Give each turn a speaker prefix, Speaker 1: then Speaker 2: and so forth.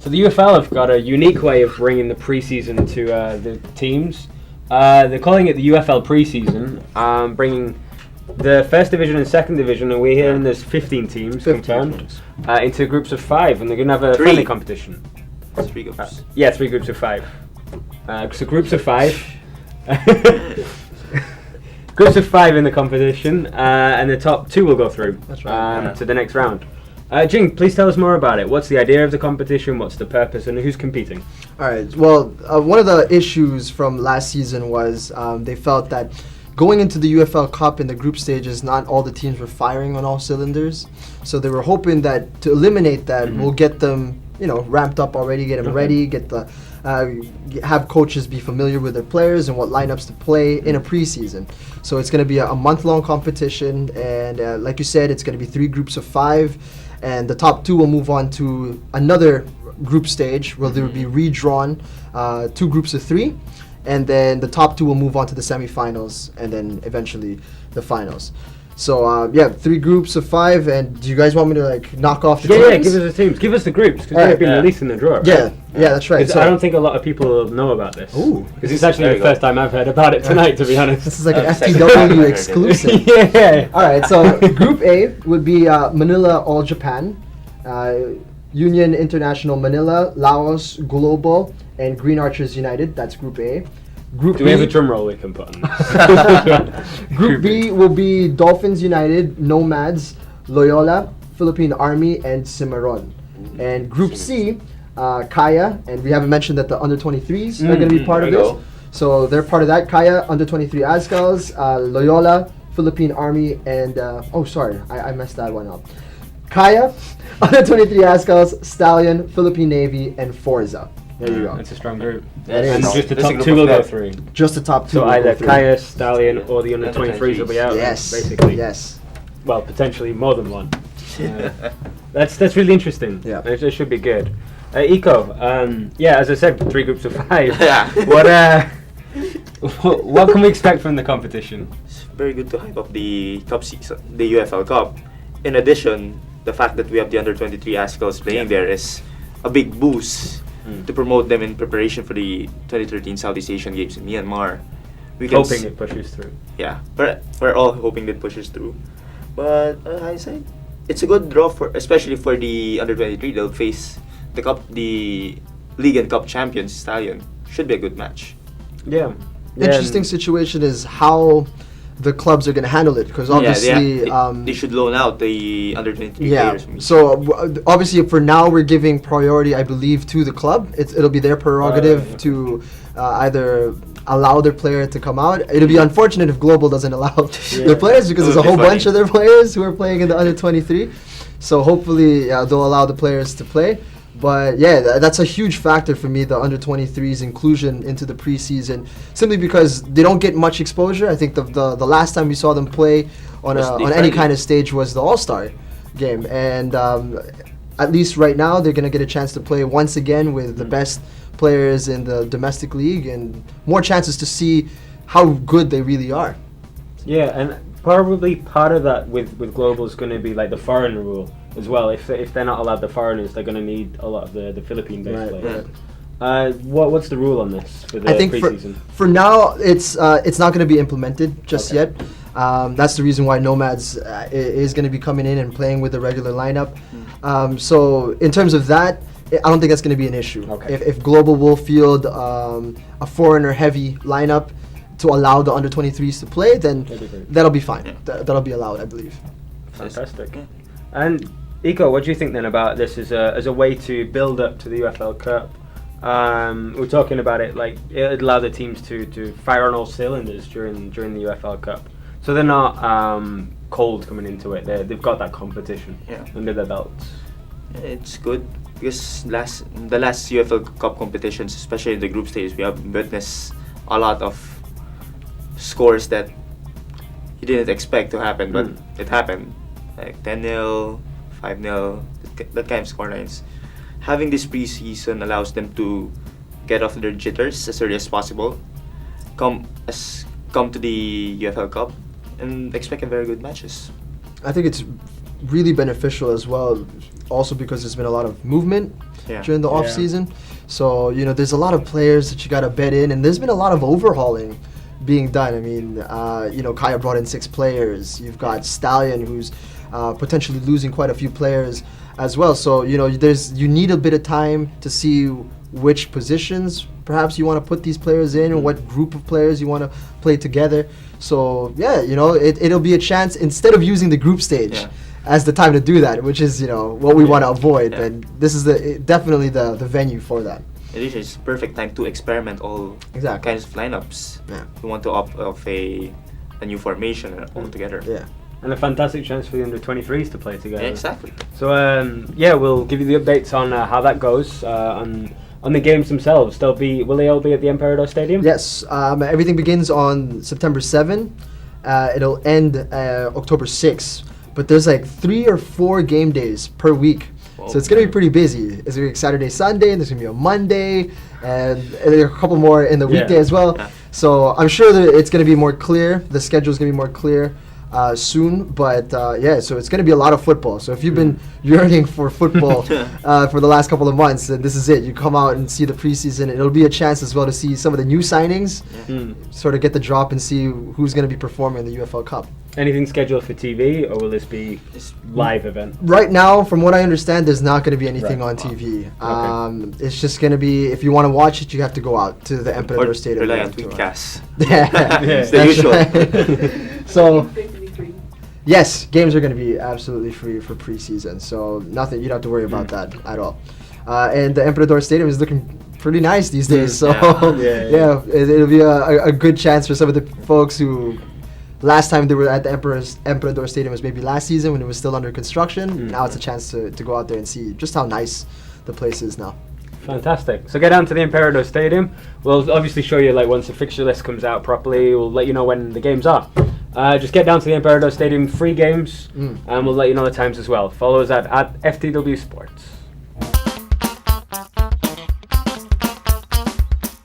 Speaker 1: So the UFL have got a unique way of bringing the preseason to the teams. They're calling it the UFL Preseason, bringing the first division and second division, and we're hearing there's 15 teams confirmed into groups of 5, and they're going to have a friendly competition.
Speaker 2: 3 groups.
Speaker 1: 3 groups of 5. So groups of 5. Groups of 5 in the competition, and the top 2 will go through to the next round. Jing, please tell us more about it. What's the idea of the competition? What's the purpose, and who's competing?
Speaker 3: All right. Well, one of the issues from last season was they felt that going into the UFL Cup in the group stages, not all the teams were firing on all cylinders. So they were hoping that to eliminate that, we'll get them, ramped up already, get them ready, get the have coaches be familiar with their players and what lineups to play in a preseason. So it's going to be a month-long competition, and like you said, it's going to be 3 groups of 5. And the top 2 will move on to another group stage where there will be redrawn 2 groups of 3, and then the top 2 will move on to the semifinals, and then eventually the finals. So 3 groups of 5, and do you guys want me to knock off the teams?
Speaker 1: Yeah, give us the teams. Give us the groups, because they've been released in the draw. Right?
Speaker 3: Yeah, that's right.
Speaker 1: So I don't think a lot of people know about this.
Speaker 3: Ooh.
Speaker 1: Because it's actually the first time I've heard about it tonight, to be honest.
Speaker 3: This is like an FTW exclusive.
Speaker 1: Yeah.
Speaker 3: All right, so Group A would be Manila All Japan, Union International Manila, Laos Global, and Green Archers United. That's Group A. Group
Speaker 1: Do we have a drum roll we can put on?
Speaker 3: Group B will be Dolphins United, Nomads, Loyola, Philippine Army, and Cimarron. And Group C, Kaya, and we haven't mentioned that the under-23s are going to be part of this. So they're part of that. Kaya, under-23 Azkals, Loyola, Philippine Army, and I messed that one up. Kaya, under-23 Azkals, Stallion, Philippine Navy, and Forza. There you go.
Speaker 1: That's a strong group.
Speaker 3: And
Speaker 1: just the top 2 will go through.
Speaker 3: Just the top 2
Speaker 1: So
Speaker 3: will
Speaker 1: either
Speaker 3: go through.
Speaker 1: Kaya, Stallion, or the under-23s will be out.
Speaker 3: Yes,
Speaker 1: basically.
Speaker 3: Yes.
Speaker 1: Well, potentially more than one. That's really interesting.
Speaker 3: Yeah.
Speaker 1: It should be good. Eco, as I said, 3 groups of 5.
Speaker 2: Yeah.
Speaker 1: What can we expect from the competition?
Speaker 2: It's very good to hype up the cup season, the UFL Cup. In addition, the fact that we have the under-23 Azkals playing there is a big boost to promote them in preparation for the 2013 Southeast Asian Games in Myanmar.
Speaker 1: Hoping it pushes through.
Speaker 2: Yeah, we're all hoping it pushes through. But hindsight, it's a good draw especially for the under-23. They'll face the league and cup champions Stallion. Should be a good match.
Speaker 1: Yeah.
Speaker 3: Interesting situation is how the clubs are going to handle it, because obviously
Speaker 2: they should loan out the under-23 players.
Speaker 3: So obviously for now we're giving priority, I believe, to the club. It'll be their prerogative to either allow their player to come out. It'll be unfortunate if Global doesn't allow their players, because there's a whole bunch of their players who are playing in the under-23. So hopefully they'll allow the players to play. But that's a huge factor for me, the under-23's inclusion into the preseason, simply because they don't get much exposure. I think the last time we saw them play on any kind of stage was the All-Star game, and at least right now they're going to get a chance to play once again with the best players in the domestic league, and more chances to see how good they really are.
Speaker 1: Yeah, and probably part of that with Global is going to be like the foreign rule as well. If they're not allowed the foreigners, they're going to need a lot of the Philippine-based players. What's the rule on this for the preseason?
Speaker 3: For now, it's not going to be implemented just yet. That's the reason why Nomads is going to be coming in and playing with the regular lineup. So in terms of that, I don't think that's going to be an issue.
Speaker 1: Okay.
Speaker 3: If Global will field a foreigner-heavy lineup to allow the under-23s to play, then that'll be fine.
Speaker 2: Yeah.
Speaker 3: That'll be allowed, I believe.
Speaker 1: Fantastic. And Eco, what do you think then about this as a way to build up to the UFL Cup? We're talking about it like it'd allow the teams to fire on all cylinders during the UFL Cup, so they're not cold coming into it. They've got that competition under their belts.
Speaker 2: It's good because the last UFL Cup competitions, especially in the group stage, we have witnessed a lot of scores that you didn't expect to happen, but it happened. Like 10-0, 5-0, that kind of score lines. Having this preseason allows them to get off their jitters as early as possible, come to the UFL Cup, and expect a very good matches.
Speaker 3: I think it's really beneficial as well, also because there's been a lot of movement during the off season. So there's a lot of players that you got to bet in, and there's been a lot of overhauling being done. I mean, Kaya brought in 6 players. You've got Stallion, who's potentially losing quite a few players as well. So you need a bit of time to see which positions perhaps you want to put these players in, and what group of players you want to play together. So it'll be a chance, instead of using the group stage as the time to do that, which is what we want to avoid. And this is definitely the venue for that.
Speaker 2: It is perfect time to experiment all kinds of lineups. You want to opt of a new formation altogether.
Speaker 1: And a fantastic chance for the under-23s to play together.
Speaker 2: Yeah, exactly.
Speaker 1: So we'll give you the updates on how that goes on the games themselves. Will they all be at the Emperador Stadium?
Speaker 3: Yes. Everything begins on September 7. It'll end October 6. But there's like 3 or 4 game days per week. So it's going to be pretty busy. It's going to be Saturday, Sunday, and there's going to be a Monday, and there are a couple more in the weekday as well. So I'm sure that it's going to be more clear. The schedule is going to be more clear soon. But so it's going to be a lot of football. So if you've been yearning for football for the last couple of months, then this is it. You come out and see the preseason. It'll be a chance as well to see some of the new signings, sort of get the drop and see who's going to be performing in the UFL Cup.
Speaker 1: Anything scheduled for TV, or will this be live event?
Speaker 3: Right now, from what I understand, there's not going to be anything on TV. It's just going to be, if you want to watch it, you have to go out to the Emperador Stadium.
Speaker 2: Rely on tweetcasts.
Speaker 3: It's
Speaker 2: the usual.
Speaker 3: So, yes, games are going to be absolutely free for preseason. So nothing, you don't have to worry about that at all. And the Emperador Stadium is looking pretty nice these days. So it'll be a good chance for some of the folks who. Last time they were at the Emperador Stadium was maybe last season when it was still under construction. Now it's a chance to go out there and see just how nice the place is now.
Speaker 1: Fantastic. So get down to the Emperador Stadium. We'll obviously show you once the fixture list comes out properly. We'll let you know when the games are. Just get down to the Emperador Stadium, free games, and we'll let you know the times as well. Follow us at FTW Sports.